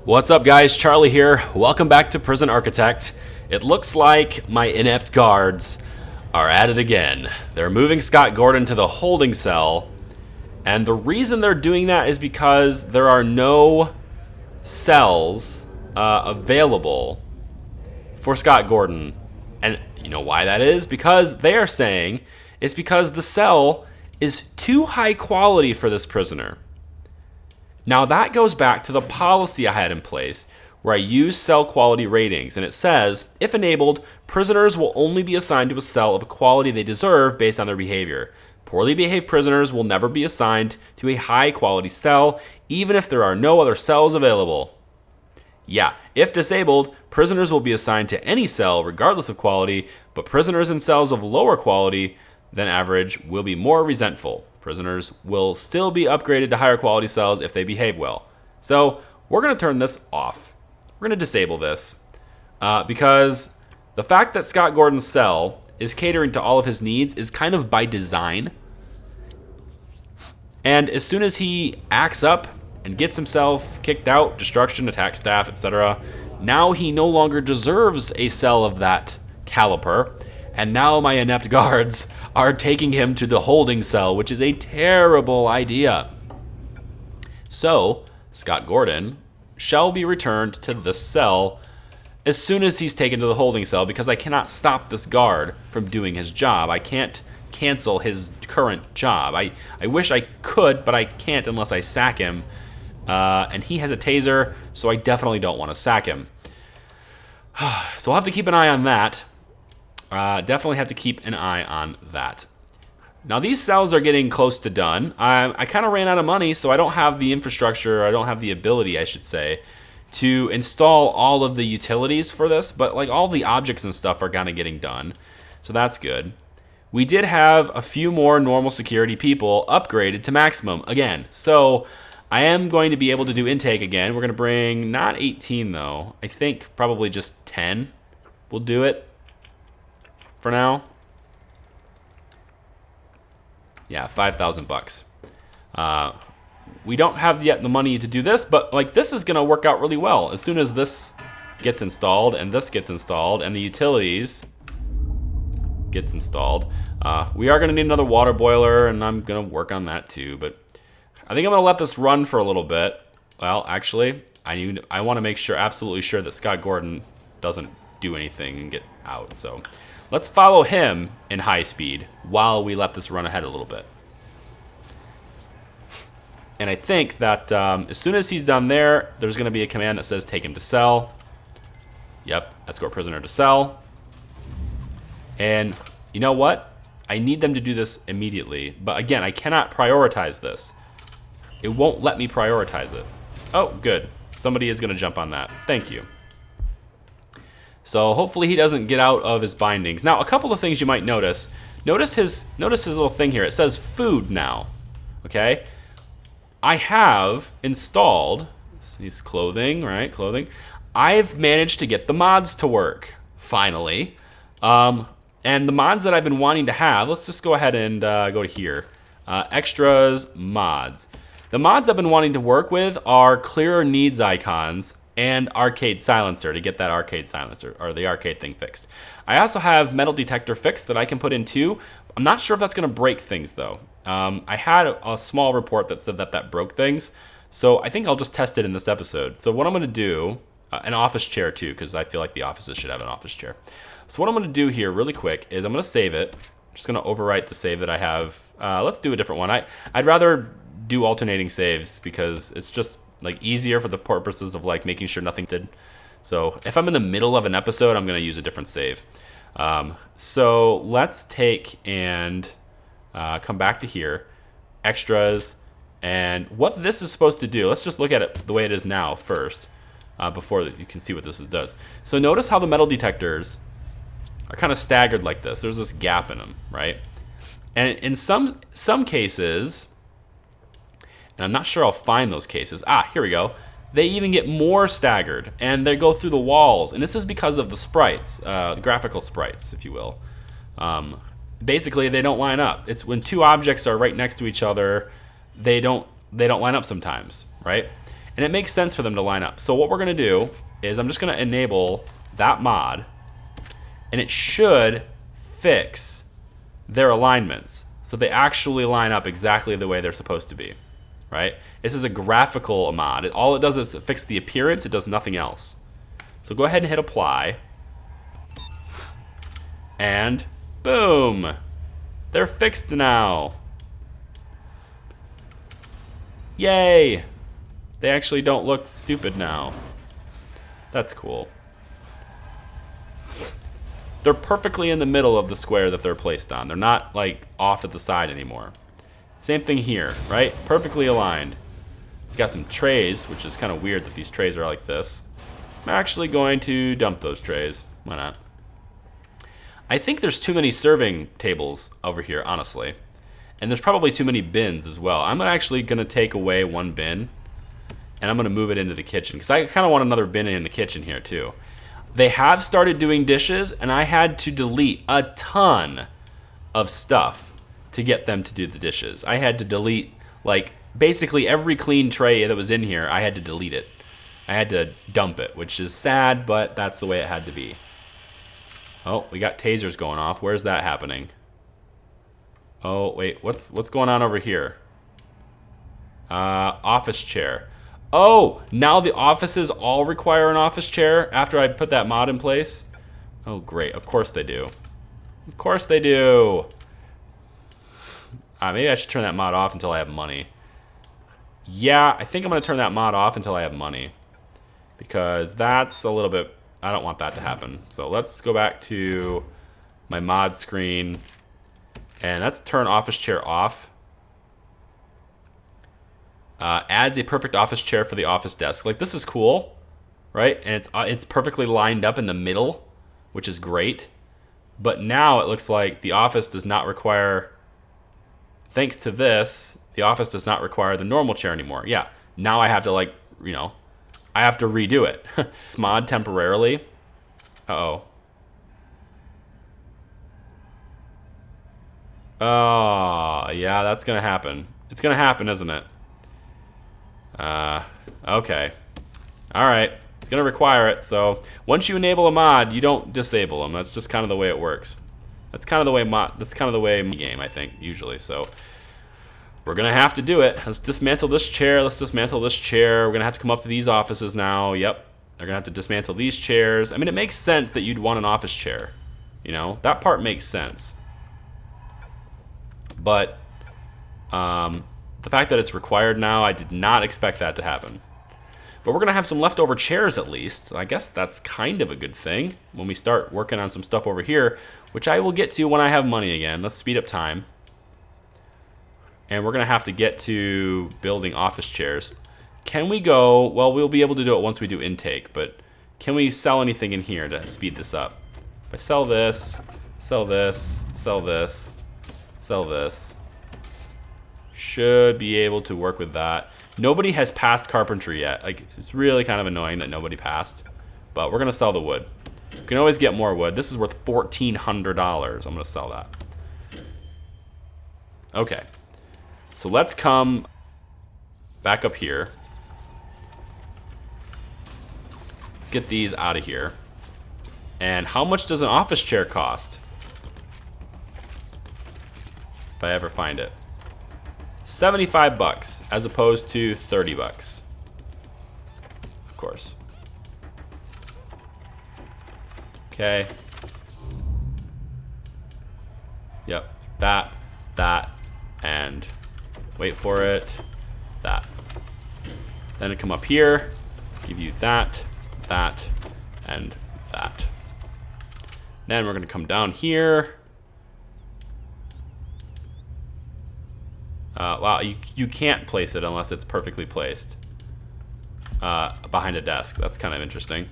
What's up, guys? Charlie here. Welcome back to Prison Architect. It looks like my inept guards are at it again. They're moving Scott Gordon to the holding cell, and the reason they're doing that is because there are no cells available for Scott Gordon. And you know why that is? Because they are saying it's because the cell is too high quality for this prisoner. Now that goes back to the policy I had in place where I use cell quality ratings, and it says, if enabled, prisoners will only be assigned to a cell of a quality they deserve based on their behavior. Poorly behaved prisoners will never be assigned to a high quality cell, even if there are no other cells available. Yeah, if disabled, prisoners will be assigned to any cell regardless of quality, but prisoners in cells of lower quality than average will be more resentful. Prisoners will still be upgraded to higher quality cells if they behave well. So we're going to turn this off. We're going to disable this because the fact that Scott Gordon's cell is catering to all of his needs is kind of by design. And as soon as he acts up and gets himself kicked out, destruction, attack staff, etc., now he no longer deserves a cell of that caliber. And now my inept guards are taking him to the holding cell, which is a terrible idea. So, Scott Gordon shall be returned to this cell as soon as he's taken to the holding cell, because I cannot stop this guard from doing his job. I can't cancel his current job. I wish I could, but I can't unless I sack him. And he has a taser, so I definitely don't want to sack him. So I'll have to keep an eye on that. Definitely have to keep an eye on that. Now these cells are getting close to done. I kind of ran out of money, so I don't have the infrastructure, I don't have the ability, I should say, to install all of the utilities for this, but like all the objects and stuff are kind of getting done. So that's good. We did have a few more normal security people upgraded to maximum again. So I am going to be able to do intake again. We're going to bring not 18 though. I think probably just 10 will do it. For now, yeah, $5,000. We don't have yet the money to do this, but like this is gonna work out really well. As soon as this gets installed and this gets installed and the utilities gets installed, we are gonna need another water boiler, and I'm gonna work on that too. But I think I'm gonna let this run for a little bit. Well, actually, I want to make sure, absolutely sure, that Scott Gordon doesn't do anything and get out. So let's follow him in high speed while we let this run ahead a little bit. And I think that as soon as he's done there, there's going to be a command that says take him to cell. Yep, escort prisoner to cell. And you know what? I need them to do this immediately. But again, I cannot prioritize this. It won't let me prioritize it. Oh, good. Somebody is going to jump on that. Thank you. So hopefully he doesn't get out of his bindings. Now, a couple of things you might notice. Notice his little thing here. It says food now. Okay? I have installed his clothing, right? Clothing. I've managed to get the mods to work, finally. And the mods that I've been wanting to have, let's just go ahead and go to here. Extras, mods. The mods I've been wanting to work with are clearer needs icons and arcade silencer, to get that arcade silencer, or the arcade thing, fixed. I also have metal detector fixed that I can put in too. I'm not sure if that's going to break things though. I had a small report that said that broke things, so I think I'll just test it in this episode. So what I'm going to do, an office chair too, because I feel like the offices should have an office chair. So what I'm going to do here really quick is I'm going to save it. I'm just going to overwrite the save that I have. Let's do a different one. I'd rather do alternating saves because it's just like easier for the purposes of like making sure nothing did. So if I'm in the middle of an episode, I'm going to use a different save. So let's take and come back to here, extras, and what this is supposed to do. Let's just look at it the way it is now first, before you can see what this does. So notice how the metal detectors are kind of staggered like this. There's this gap in them, right? And in some cases, and I'm not sure I'll find those cases. Here we go. They even get more staggered, and they go through the walls. And this is because of the sprites, the graphical sprites, if you will. Basically, they don't line up. It's when two objects are right next to each other, they don't line up sometimes, right? And it makes sense for them to line up. So what we're going to do is I'm just going to enable that mod, and it should fix their alignments so they actually line up exactly the way they're supposed to be, right? This is a graphical mod. All it does is fix the appearance. It does nothing else. So go ahead and hit apply, and boom, they're fixed now. Yay! They actually don't look stupid now. That's cool. They're perfectly in the middle of the square that they're placed on. They're not like off at the side anymore. Same thing here, right? Perfectly aligned. We got some trays, which is kind of weird that these trays are like this. I'm actually going to dump those trays. Why not? I think there's too many serving tables over here, honestly. And there's probably too many bins as well. I'm actually going to take away one bin, and I'm going to move it into the kitchen, because I kind of want another bin in the kitchen here too. They have started doing dishes, and I had to delete a ton of stuff to get them to do the dishes. I had to delete, like, basically every clean tray that was in here, I had to delete it. I had to dump it, which is sad, but that's the way it had to be. Oh, we got tasers going off. Where's that happening? Oh, wait, what's going on over here? Office chair. Oh, now the offices all require an office chair after I put that mod in place? Oh, great. Of course they do. Of course they do. Maybe I should turn that mod off until I have money. Yeah, I think I'm going to turn that mod off until I have money, because that's a little bit... I don't want that to happen. So let's go back to my mod screen, and let's turn office chair off. Adds a perfect office chair for the office desk. Like, this is cool, right? And it's perfectly lined up in the middle, which is great. But now it looks like the office does not require, thanks to this, the office does not require the normal chair anymore. Yeah, now I have to, like, you know, I have to redo it. Mod temporarily. Uh-oh. Oh, yeah, that's gonna happen. It's gonna happen, isn't it? Okay. Alright. It's gonna require it, so once you enable a mod, you don't disable them. That's just kind of the way it works. That's kind of the way game, I think, usually. So we're gonna have to do it. Let's dismantle this chair. Let's dismantle this chair. We're gonna have to come up to these offices now. Yep. They're gonna have to dismantle these chairs. I mean, it makes sense that you'd want an office chair. You know, that part makes sense. But the fact that it's required now, I did not expect that to happen. But we're gonna have some leftover chairs at least. I guess that's kind of a good thing when we start working on some stuff over here, which I will get to when I have money again. Let's speed up time. And we're gonna have to get to building office chairs. Can we go, well, we'll be able to do it once we do intake, but can we sell anything in here to speed this up? If I sell this, sell this, sell this, sell this, should be able to work with that. Nobody has passed carpentry yet. Like, it's really kind of annoying that nobody passed, but we're gonna sell the wood. We can always get more wood. This is worth $1,400. I'm gonna sell that. Okay. So let's come back up here. Let's get these out of here. And how much does an office chair cost? If I ever find it. 75 bucks as opposed to 30 bucks. Of course. Okay. Yep. That, and wait for it, that. Then I come up here, give you that, and that. Then we're gonna come down here. Wow, you can't place it unless it's perfectly placed behind a desk. That's kind of interesting.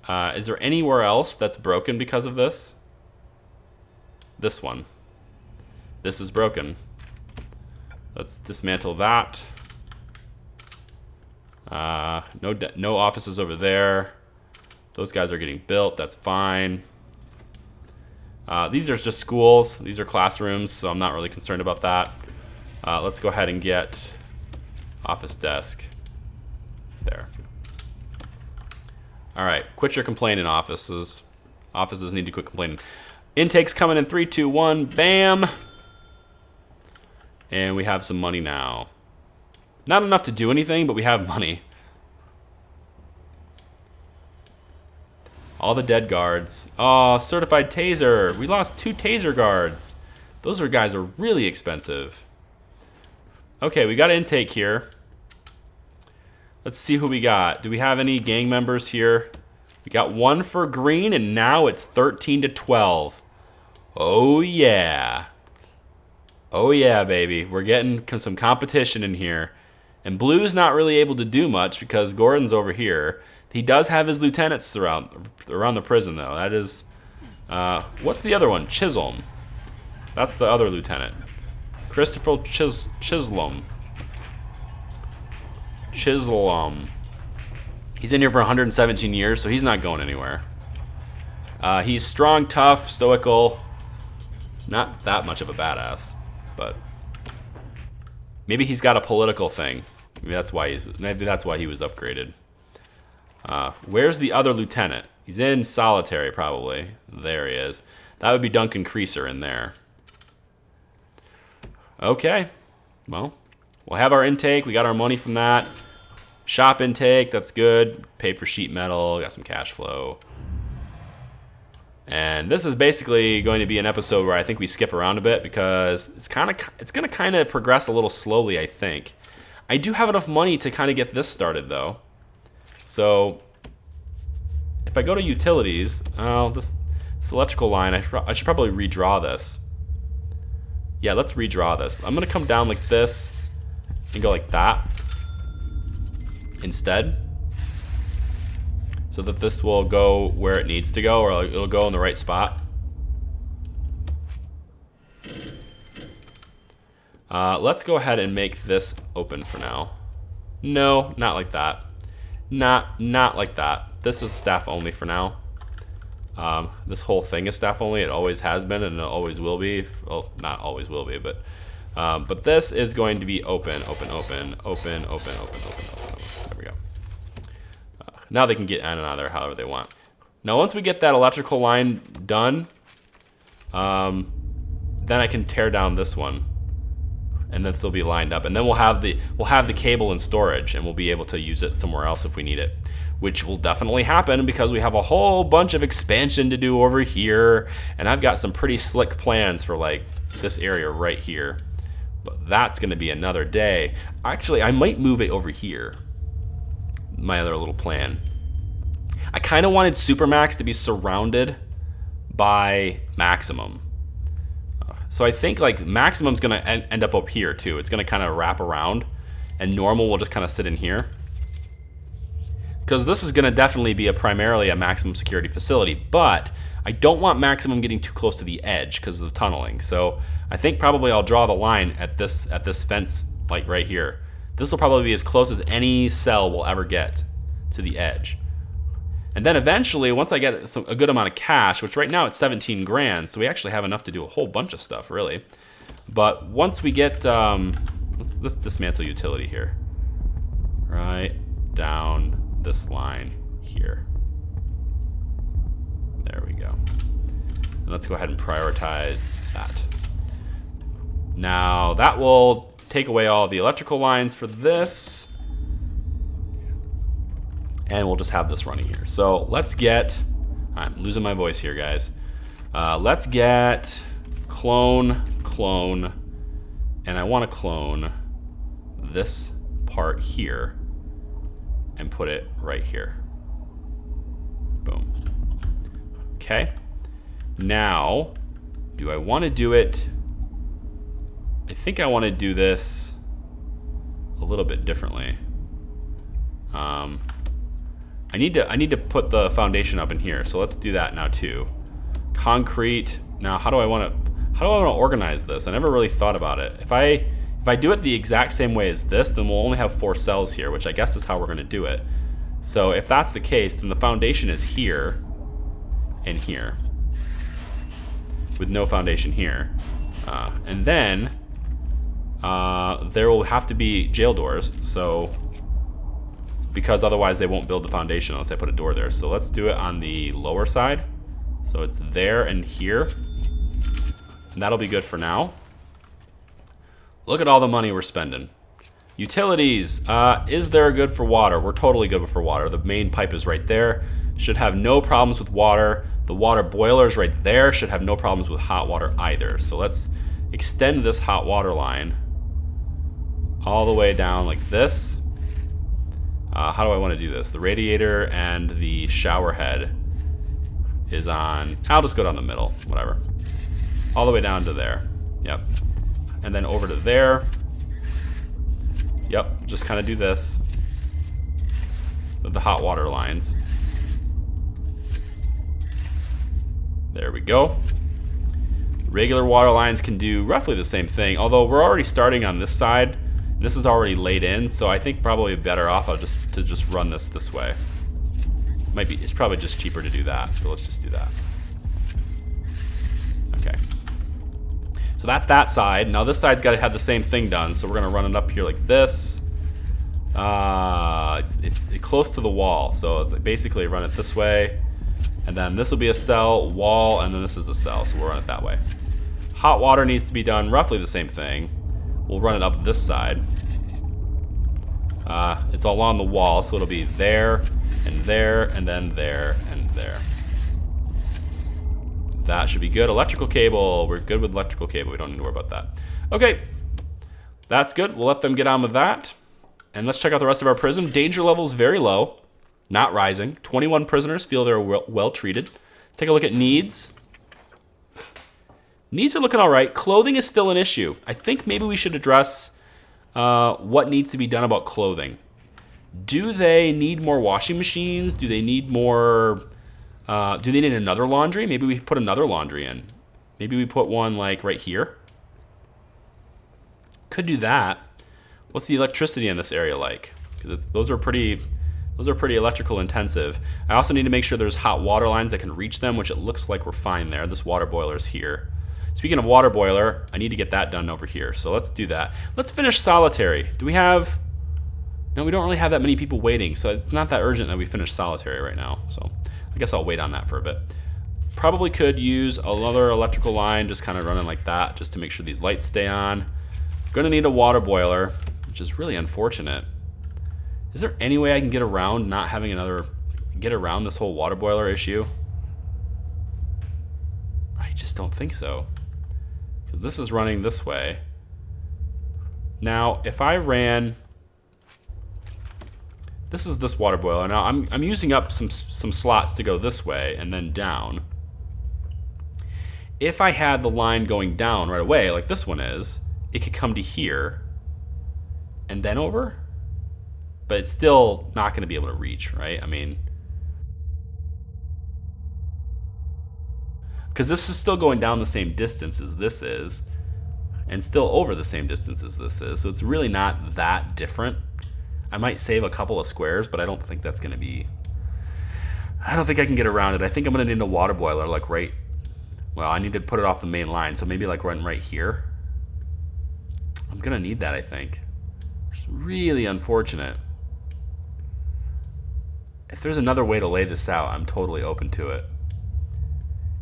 Is there anywhere else that's broken because of this? This one. This is broken. Let's dismantle that. No offices over there. Those guys are getting built. That's fine. These are just schools. These are classrooms, so I'm not really concerned about that. Let's go ahead and get Office desk. There. All right, quit your complaining, offices. Offices need to quit complaining. Intake's coming in 3, 2, 1. Bam. And we have some money now. Not enough to do anything, but we have money. All the dead guards. Oh, certified taser. We lost 2 taser guards. Those guys are really expensive. Okay, we got an intake here. Let's see who we got. Do we have any gang members here? We got 1 for green, and now it's 13 to 12. Oh, yeah. Oh, yeah, baby. We're getting some competition in here. And blue's not really able to do much because Gordon's over here. He does have his lieutenants around the prison, though. That is... what's the other one? Chisholm. That's the other lieutenant. Christopher Chisholm. He's in here for 117 years, so he's not going anywhere. He's strong, tough, stoical. Not that much of a badass, but maybe he's got a political thing. Maybe that's why he was upgraded. Where's the other lieutenant? He's in solitary, probably. There he is. That would be Duncan Creaser in there. Okay. Well, we'll have our intake. We got our money from that. Shop intake, that's good. Paid for sheet metal, got some cash flow. And this is basically going to be an episode where I think we skip around a bit because it's going to kind of progress a little slowly, I think. I do have enough money to kind of get this started, though. So if I go to utilities, this electrical line, I should probably redraw this. Yeah, let's redraw this. I'm going to come down like this and go like that instead, so that this will go where it needs to go, or it'll go in the right spot. Let's go ahead and make this open for now. No, not like that. Not like that. This is staff only for now. This whole thing is staff only. It always has been, and it always will be. Well, not always will be, but this is going to be open. There we go. Now they can get in and out of there however they want. Now, once we get that electrical line done, then I can tear down this one, and then still be lined up. And then we'll have the cable in storage, and we'll be able to use it somewhere else if we need it, which will definitely happen because we have a whole bunch of expansion to do over here, and I've got some pretty slick plans for like this area right here. But that's going to be another day. Actually, I might move it over here. My other little plan. I kind of wanted Supermax to be surrounded by Maximum. So I think like Maximum's going to end up here too. It's going to kind of wrap around, and Normal will just kind of sit in here. Because this is going to definitely be primarily a maximum security facility, but I don't want Maximum getting too close to the edge because of the tunneling. So I think probably I'll draw the line at this fence, like right here. This will probably be as close as any cell will ever get to the edge. And then eventually, once I get a good amount of cash, which right now it's 17 grand, so we actually have enough to do a whole bunch of stuff, really. But once we get, let's dismantle utility here. Right down this line here. There we go. And let's go ahead and prioritize that. Now that will take away all the electrical lines for this, and we'll just have this running here. So let's get, I'm losing my voice here, guys. Let's get clone, and I want to clone this part here and put it right here. Boom. Okay. Now, do I want to do it? I think I want to do this a little bit differently. I need to put the foundation up in here, so let's do that now too. Concrete. Now, how do I want to organize this? I never really thought about it. If I do it the exact same way as this, then we'll only have 4 cells here, which I guess is how we're going to do it. So if that's the case, then the foundation is here and here, with no foundation here, and then there will have to be jail doors. So, because otherwise they won't build the foundation unless I put a door there. So let's do it on the lower side. So it's there and here. And that'll be good for now. Look at all the money we're spending. Utilities. Is there good for water? We're totally good for water. The main pipe is right there. Should have no problems with water. The water boiler is right there. Should have no problems with hot water either. So let's extend this hot water line all the way down like this. How do I want to do this? The radiator and the shower head is on. I'll just go down the middle, whatever. All the way down to there. Yep. And then over to there. Yep, just kind of do this with the hot water lines. There we go. Regular water lines can do roughly the same thing, although we're already starting on this side. And this is already laid in, so I think probably better off to just run this way. It's probably just cheaper to do that, so let's just do that. Okay. So that's that side. Now this side's got to have the same thing done, so we're going to run it up here like this. It's close to the wall, so it's like basically run it this way, and then this will be a cell, wall, and then this is a cell, so we'll run it that way. Hot water needs to be done roughly the same thing. We'll run it up this side. It's all on the wall, so it'll be there, and there, and then there, and there. That should be good. Electrical cable. We're good with electrical cable. We don't need to worry about that. Okay. That's good. We'll let them get on with that. And let's check out the rest of our prison. Danger level is very low. Not rising. 21 prisoners feel they're well treated. Take a look at needs. Needs are looking all right. Clothing is still an issue. I think maybe we should address what needs to be done about clothing. Do they need more washing machines? Do they need more... do they need another laundry? Maybe we put another laundry in. Maybe we put one like right here. Could do that. What's the electricity in this area like? Because those are pretty electrical intensive. I also need to make sure there's hot water lines that can reach them, which it looks like we're fine there. This water boiler is here. Speaking of water boiler, I need to get that done over here. So let's do that. Let's finish solitary. Do we have... No, we don't really have that many people waiting, so it's not that urgent that we finish solitary right now. So I guess I'll wait on that for a bit. Probably could use another electrical line, just kind of running like that, just to make sure these lights stay on. Gonna need a water boiler, which is really unfortunate. Is there any way I can get around not having get around this whole water boiler issue? I just don't think so. Because this is running this way. Now, if I ran... This is this water boiler. Now I'm using up some slots to go this way and then down. If I had the line going down right away, like this one is, it could come to here and then over. But it's still not going to be able to reach, right? I mean, because this is still going down the same distance as this is, and still over the same distance as this is. So it's really not that different. I might save a couple of squares, but I don't think that's going to be... I don't think I can get around it. I think I'm going to need a water boiler, like right... Well, I need to put it off the main line, so maybe like right here. I'm going to need that, I think. It's really unfortunate. If there's another way to lay this out, I'm totally open to it.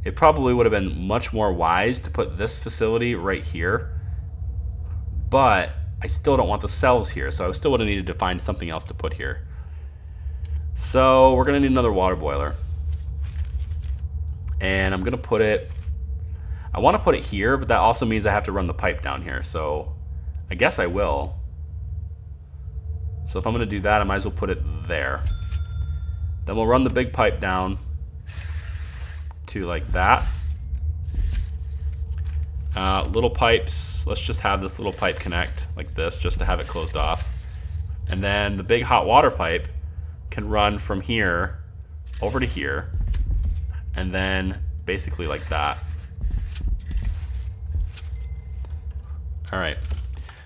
It probably would have been much more wise to put this facility right here, but I still don't want the cells here, so I still would have needed to find something else to put here. So we're going to need another water boiler. And I'm going to put it... I want to put it here, but that also means I have to run the pipe down here, so I guess I will. So if I'm going to do that, I might as well put it there. Then we'll run the big pipe down to like that. Little pipes, let's just have this little pipe connect like this just to have it closed off. And then the big hot water pipe can run from here over to here and then basically like that. All right,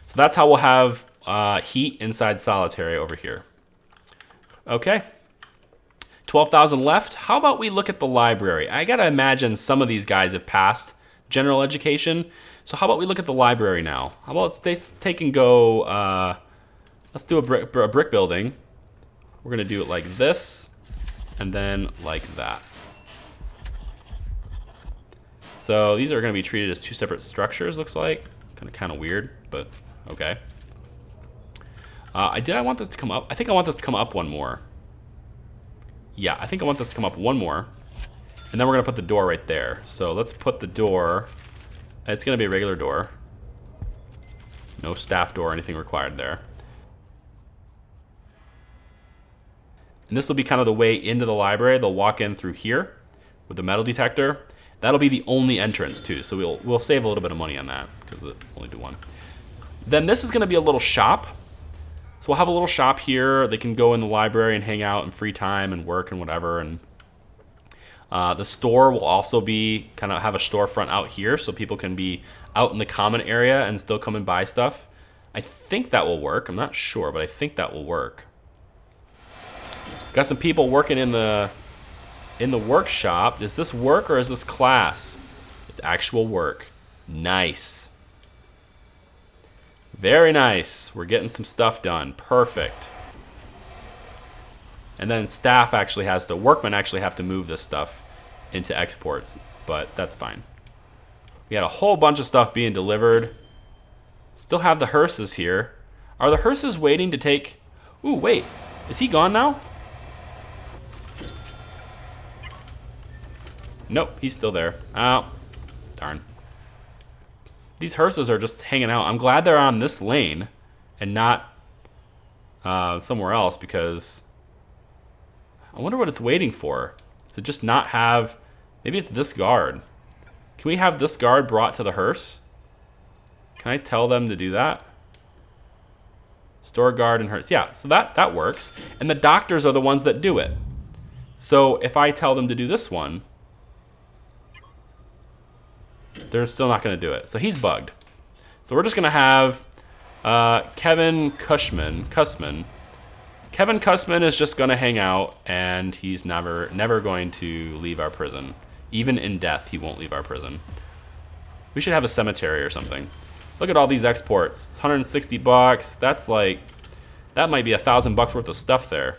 so that's how we'll have heat inside solitary over here. Okay. 12,000 left. How about we look at the library? I gotta imagine some of these guys have passed general education. So how about we look at the library now? How about let's take and go, let's do a brick building. We're gonna do it like this, and then like that. So these are gonna be treated as 2 separate structures, looks like. Kind of weird, but okay. I want this to come up. I think I want this to come up one more. Yeah, I think I want this to come up one more. And then we're gonna put the door right there. So let's put the door, it's gonna be a regular door. No staff door or anything required there. And this will be kind of the way into the library. They'll walk in through here with the metal detector. That'll be the only entrance too, so we'll save a little bit of money on that because we'll only do one. Then this is gonna be a little shop. So we'll have a little shop here. They can go in the library and hang out in free time and work and whatever. And the store will also be kind of have a storefront out here so people can be out in the common area and still come and buy stuff. I think that will work. I'm not sure, but I think that will work. Got some people working in the workshop. Is this work or is this class? It's actual work. Nice. Very nice. We're getting some stuff done. Perfect. And then staff actually workmen actually have to move this stuff into exports, but that's fine. We had a whole bunch of stuff being delivered. Still have the hearses here. Are the hearses waiting to take... Ooh, wait. Is he gone now? Nope, he's still there. Oh, darn. These hearses are just hanging out. I'm glad they're on this lane and not somewhere else because I wonder what it's waiting for. Does it just not have... Maybe it's this guard. Can we have this guard brought to the hearse? Can I tell them to do that? Store guard and hearse. Yeah, so that works. And the doctors are the ones that do it. So if I tell them to do this one, they're still not going to do it. So he's bugged. So we're just going to have Kevin Cushman. Kevin Cushman is just going to hang out, and he's never going to leave our prison. Even in death, he won't leave our prison. We should have a cemetery or something. Look at all these exports. It's 160 bucks. That's like, that might be $1,000 worth of stuff there.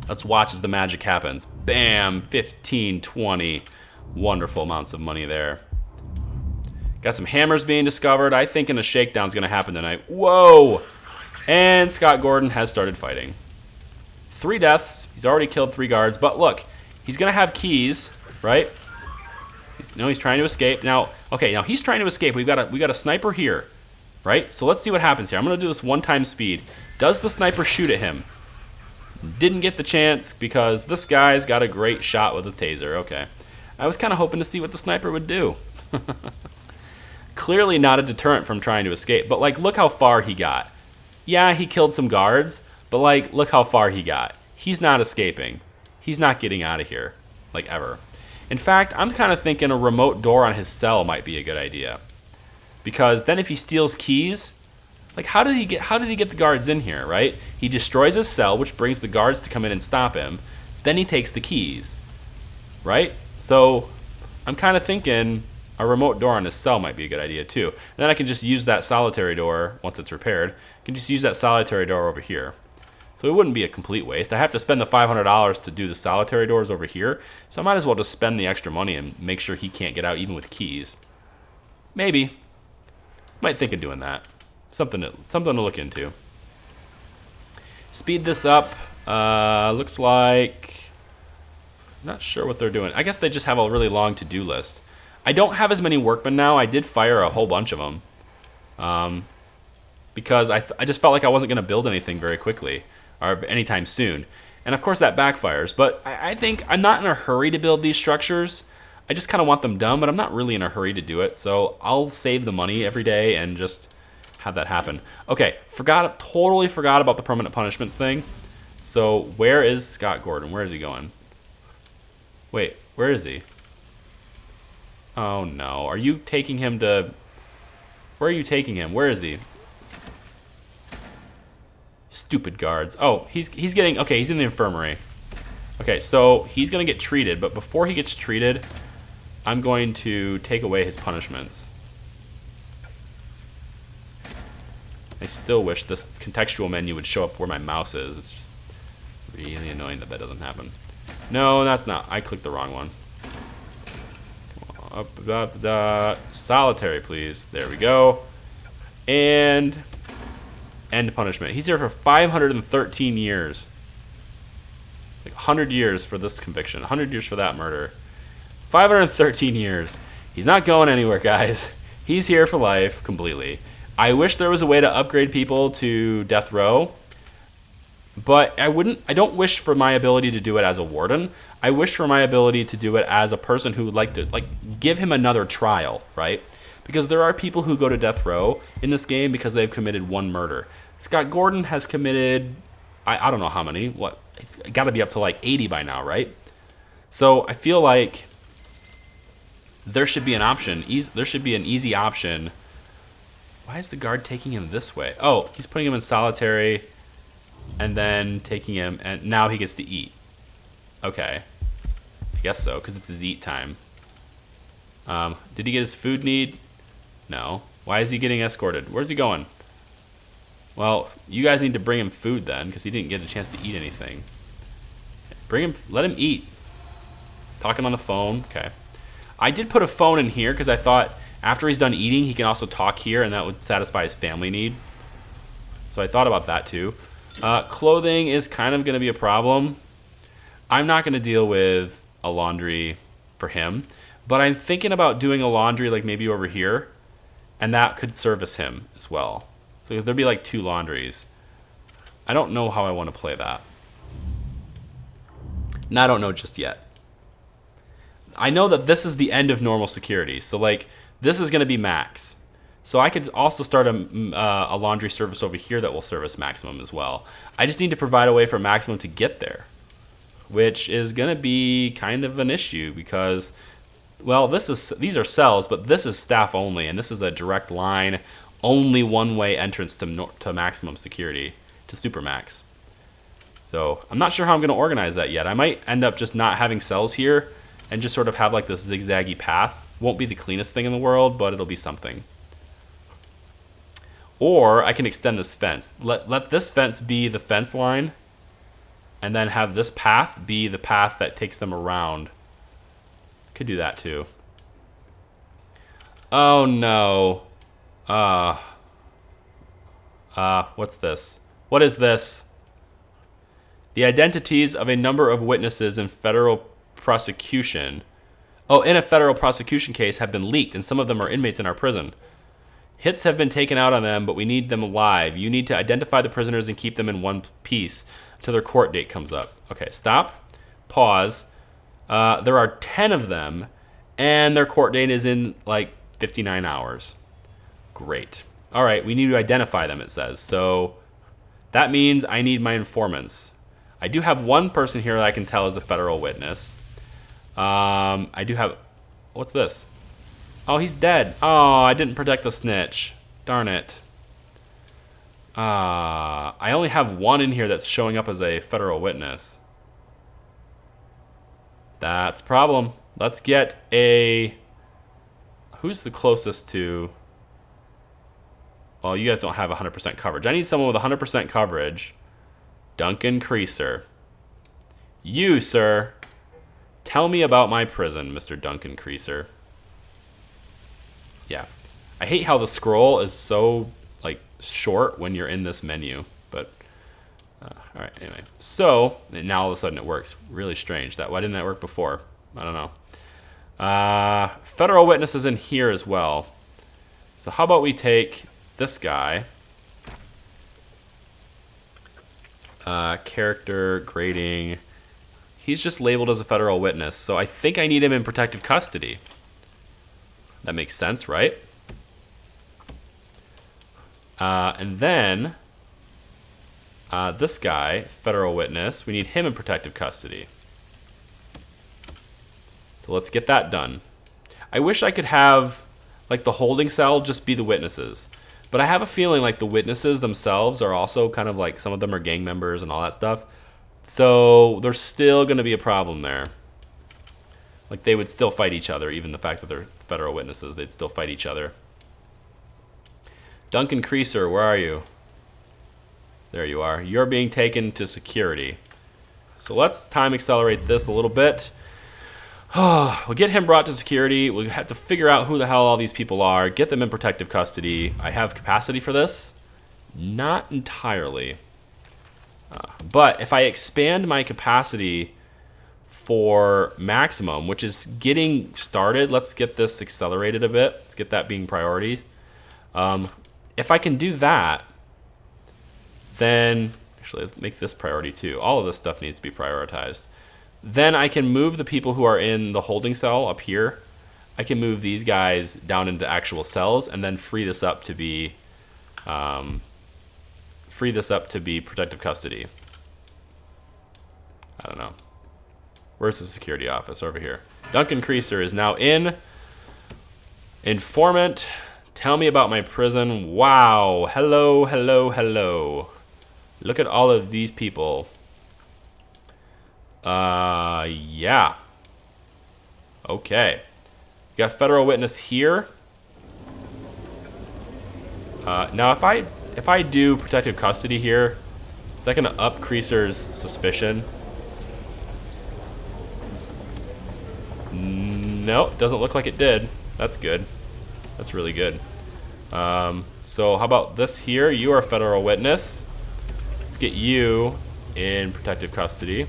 Let's watch as the magic happens. Bam, 15, 20. Wonderful amounts of money there. Got some hammers being discovered. I think a shakedown's gonna happen tonight. Whoa! And Scott Gordon has started fighting. 3 deaths. He's already killed 3 guards. But look, he's gonna have keys, right? He's trying to escape. Now, okay, now he's trying to escape. We got a sniper here, right? So let's see what happens here. I'm gonna do this 1-time speed. Does the sniper shoot at him? Didn't get the chance because this guy's got a great shot with a taser. Okay. I was kind of hoping to see what the sniper would do. Clearly not a deterrent from trying to escape, but like, look how far he got. Yeah, he killed some guards, but like, look how far he got. He's not escaping. He's not getting out of here, like ever. In fact, I'm kind of thinking a remote door on his cell might be a good idea. Because then if he steals keys, like how did he get the guards in here, right? He destroys his cell, which brings the guards to come in and stop him. Then he takes the keys, right? So I'm kind of thinking a remote door on his cell might be a good idea too. And then I can just use that solitary door once it's repaired. I can just use that solitary door over here. So it wouldn't be a complete waste. I have to spend the $500 to do the solitary doors over here. So I might as well just spend the extra money and make sure he can't get out even with keys. Maybe. Might think of doing that. Something to look into. Speed this up. Looks like... Not sure what they're doing. I guess they just have a really long to-do list. I don't have as many workmen now. I did fire a whole bunch of them. Because I just felt like I wasn't going to build anything very quickly. Or anytime soon. And of course that backfires. But I think I'm not in a hurry to build these structures. I just kind of want them done, but I'm not really in a hurry to do it. So I'll save the money every day and just have that happen. Okay, totally forgot about the permanent punishments thing. So where is Scott Gordon? Where is he going? Wait, where is he? Oh no, are you taking him to... Where are you taking him? Where is he? Stupid guards. Oh, he's getting... Okay, he's in the infirmary. Okay, so he's going to get treated, but before he gets treated, I'm going to take away his punishments. still wish this contextual menu would show up where my mouse is. It's just really annoying that that doesn't happen. No, that's not. I clicked the wrong one. Up, solitary, please. There we go. And end punishment. He's here for 513 years. Like 100 years for this conviction. 100 years for that murder. 513 years. He's not going anywhere, guys. He's here for life completely. I wish there was a way to upgrade people to death row, but I don't wish for my ability to do it as a warden. I wish for my ability to do it as a person who would like to give him another trial, right? Because there are people who go to death row in this game because they've committed one murder. Scott Gordon has committed, I don't know how many. What? It's got to be up to like 80 by now, right? So I feel like there should be an option. There should be an easy option. Why is the guard taking him this way? Oh, he's putting him in solitary and then taking him, and now he gets to eat. Okay. I guess so, because it's his eat time. Did he get his food need? No. Why is he getting escorted? Where's he going? Well, you guys need to bring him food then, because he didn't get a chance to eat anything. Let him eat. Talking on the phone. Okay. I did put a phone in here because I thought after he's done eating, he can also talk here, and that would satisfy his family need. So I thought about that too. Clothing is kind of going to be a problem. I'm not going to deal with a laundry for him, but I'm thinking about doing a laundry like maybe over here, and that could service him as well. So there'd be like 2 laundries. I don't know how I want to play that. And I don't know just yet. I know that this is the end of normal security, so like this is going to be max. So I could also start a laundry service over here that will service maximum as well. I just need to provide a way for maximum to get there, which is going to be kind of an issue because, well, these are cells, but this is staff only, and this is a direct line, only one-way entrance to maximum security, to supermax. So I'm not sure how I'm going to organize that yet. I might end up just not having cells here and just sort of have like this zigzaggy path. Won't be the cleanest thing in the world, but it'll be something. Or I can extend this fence. Let this fence be the fence line, and then have this path be the path that takes them around. Could do that too. Oh no. What's this? What is this? The identities of a number of witnesses in federal prosecution. Oh, in a federal prosecution case have been leaked, and some of them are inmates in our prison. Hits have been taken out on them, but we need them alive. You need to identify the prisoners and keep them in one piece until their court date comes up. Okay, stop. Pause. There are 10 of them, and their court date is in like 59 hours. Great. All right, we need to identify them, it says. So that means I need my informants. I do have one person here that I can tell is a federal witness. I do have... What's this? Oh, he's dead. Oh, I didn't protect the snitch. Darn it. I only have one in here that's showing up as a federal witness. That's a problem. Let's get a... Who's the closest to... Well, you guys don't have 100% coverage. I need someone with 100% coverage. Duncan Creaser. You, sir. Tell me about my prison, Mr. Duncan Creaser. Yeah. I hate how the scroll is so, like, short when you're in this menu. But, alright, anyway. So, now all of a sudden it works. Really strange. Why didn't that work before? I don't know. Federal witnesses in here as well. So how about we take this guy. Character, grading. He's just labeled as a federal witness, so I think I need him in protective custody. That makes sense, right? And then, this guy, federal witness, we need him in protective custody. So let's get that done. I wish I could have, like, the holding cell just be the witnesses. But I have a feeling like the witnesses themselves are also kind of like, some of them are gang members and all that stuff. So there's still going to be a problem there. Like, they would still fight each other, even the fact that they're federal witnesses, they'd still fight each other. Duncan Creaser, where are you? There you are. You're being taken to security. So let's time accelerate this a little bit. We'll get him brought to security. We'll have to figure out who the hell all these people are. Get them in protective custody. I have capacity for this. Not entirely. But if I expand my capacity for maximum, which is getting started, let's get this accelerated a bit. Let's get that being priority. If I can do that, then actually let's make this priority too. All of this stuff needs to be prioritized. Then I can move the people who are in the holding cell up here. I can move these guys down into actual cells and then free this up to be protective custody. I don't know. Where's the security office? Over here. Duncan Creaser is now in. Informant, tell me about my prison. Wow. Hello, hello, hello. Look at all of these people. Yeah. Okay. Got federal witness here. Now if I do protective custody here, is that gonna up Creaser's suspicion? No, doesn't look like it did. That's good. That's really good. So how about this here? You are a federal witness. Let's get you in protective custody.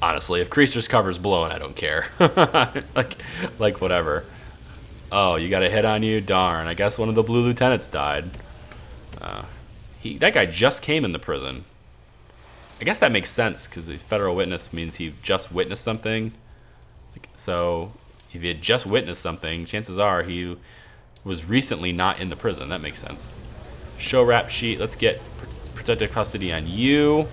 Honestly, if Creaser's cover's blown, I don't care. like whatever. Oh, you got a hit on you? Darn. I guess one of the blue lieutenants died. That guy just came in the prison. I guess that makes sense because a federal witness means he just witnessed something. So if he had just witnessed something, chances are he was recently not in the prison. That makes sense. Show rap sheet. Let's get protective custody on you.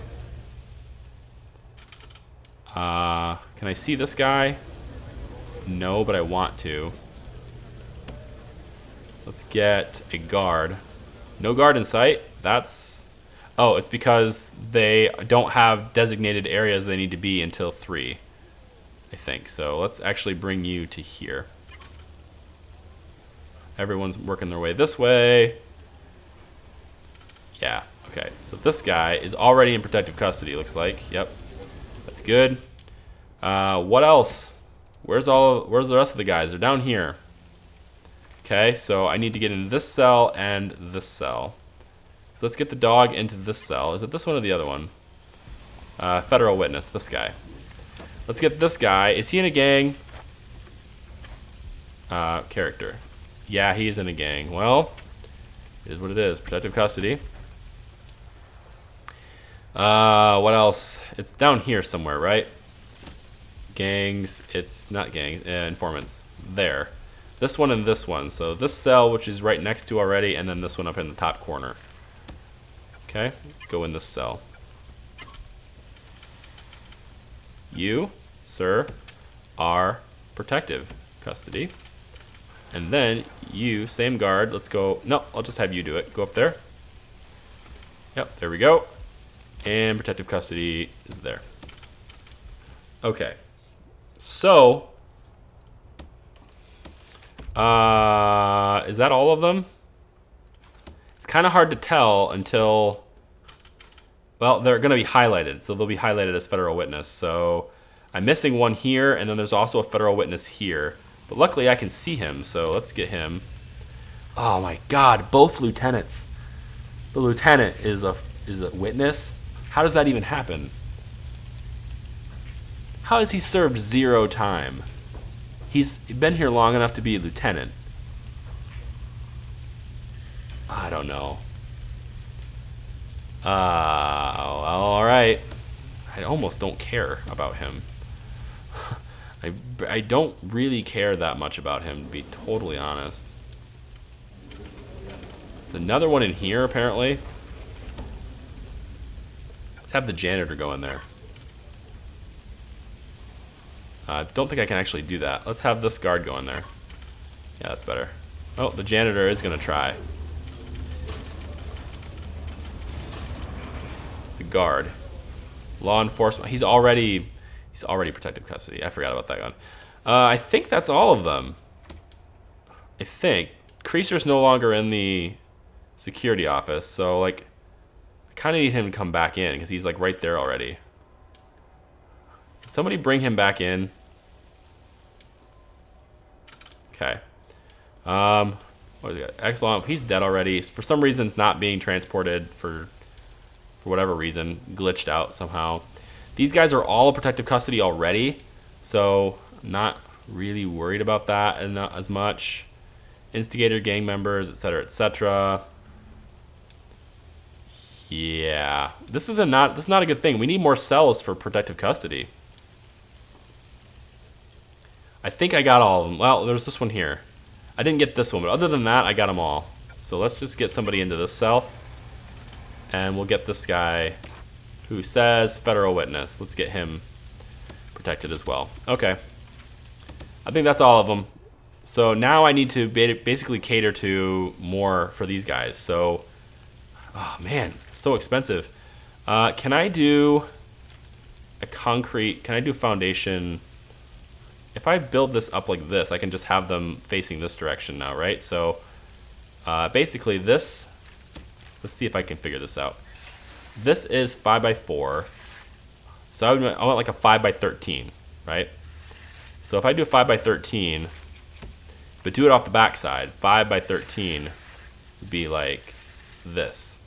Can I see this guy? No, but I want to. Let's get a guard. No guard in sight. That's... Oh, it's because they don't have designated areas they need to be until 3. I think. So let's actually bring you to here. Everyone's working their way this way. Yeah, okay. So this guy is already in protective custody, looks like. Yep. That's good. What else? Where's the rest of the guys? They're down here. Okay, so I need to get into this cell and this cell. So let's get the dog into this cell. Is it this one or the other one? Federal witness, this guy. Let's get this guy. Is he in a gang? Character. Yeah, he is in a gang. Well, it is what it is. Protective custody. What else? It's down here somewhere, right? Gangs. It's not gangs. Informants. There. This one and this one. So this cell, which is right next to already, and then this one up in the top corner. Okay, let's go in this cell. You, sir, are protective custody. And then you, same guard, let's go. No, I'll just have you do it. Go up there. Yep, there we go. And protective custody is there. Okay. So, is that all of them? It's kind of hard to tell until, well, they're going to be highlighted. So they'll be highlighted as federal witness. So I'm missing one here, and then there's also a federal witness here. But luckily I can see him, so let's get him. Oh my God, both lieutenants. The lieutenant is a witness? How does that even happen? How has he served 0 time? He's been here long enough to be a lieutenant. I don't know. Well, all right. I almost don't care about him. I don't really care that much about him, to be totally honest. There's another one in here, apparently. Let's have the janitor go in there. Don't think I can actually do that. Let's have this guard go in there. Yeah, that's better. Oh, the janitor is going to try. The guard. Law enforcement. He's already protective custody. I forgot about that one. I think that's all of them. I think. Creaser's no longer in the security office, so like I kind of need him to come back in because he's like right there already. Somebody bring him back in. Okay. What is he got? Excellent. He's dead already. For some reason, it's not being transported for whatever reason. Glitched out somehow. These guys are all in protective custody already, so I'm not really worried about that and not as much. Instigator, gang members, etc., etc. Yeah, this is not a good thing. We need more cells for protective custody. I think I got all of them. Well, there's this one here. I didn't get this one, but other than that, I got them all. So let's just get somebody into this cell, and we'll get this guy who says federal witness. Let's get him protected as well. Okay. I think that's all of them. So now I need to basically cater to more for these guys. So, oh man, it's so expensive. Can I do a concrete, can I do foundation? If I build this up like this, I can just have them facing this direction now, right? So basically this, let's see if I can figure this out. This is 5x4. So I want like a 5x13, right? So if I do a 5x13, but do it off the back side, 5x13 would be like this.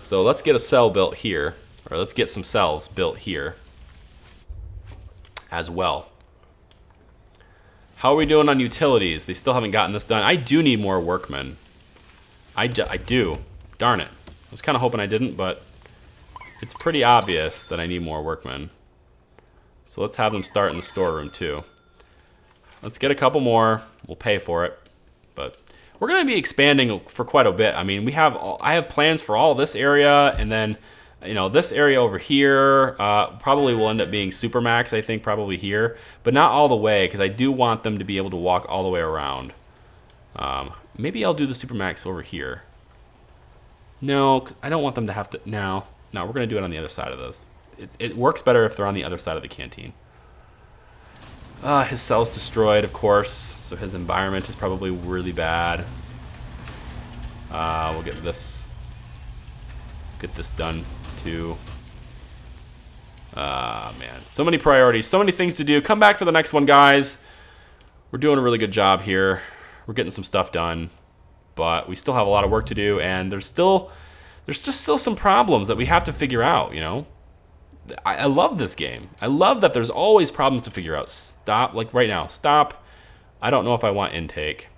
So let's get a cell built here, or let's get some cells built here as well. How are we doing on utilities? They still haven't gotten this done. I do need more workmen. I do. Darn it. I was kind of hoping I didn't, but it's pretty obvious that I need more workmen. So let's have them start in the storeroom too. Let's get a couple more. We'll pay for it. But we're going to be expanding for quite a bit. I mean, I have plans for all this area, and then, you know, this area over here probably will end up being Supermax, I think, probably here. But not all the way, because I do want them to be able to walk all the way around. Maybe I'll do the Supermax over here. No, 'cause I don't want them to have to... No, we're going to do it on the other side of this. It works better if they're on the other side of the canteen. His cell's destroyed, of course, so his environment is probably really bad. We'll get this done too. Man, so many priorities, so many things to do. Come back for the next one, guys. We're doing a really good job here. We're getting some stuff done, but we still have a lot of work to do, and there's just still some problems that we have to figure out, you know? I love this game. I love that there's always problems to figure out. Stop, like right now, stop. I don't know if I want intake.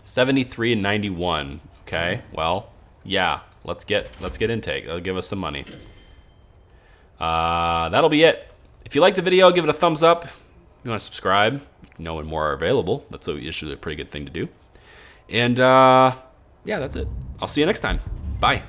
73 and 91, okay? Well, yeah, let's get intake. That'll give us some money. That'll be it. If you like the video, give it a thumbs up. If you want to subscribe, you know when more are available. That's usually a pretty good thing to do. And yeah, that's it. I'll see you next time. Bye.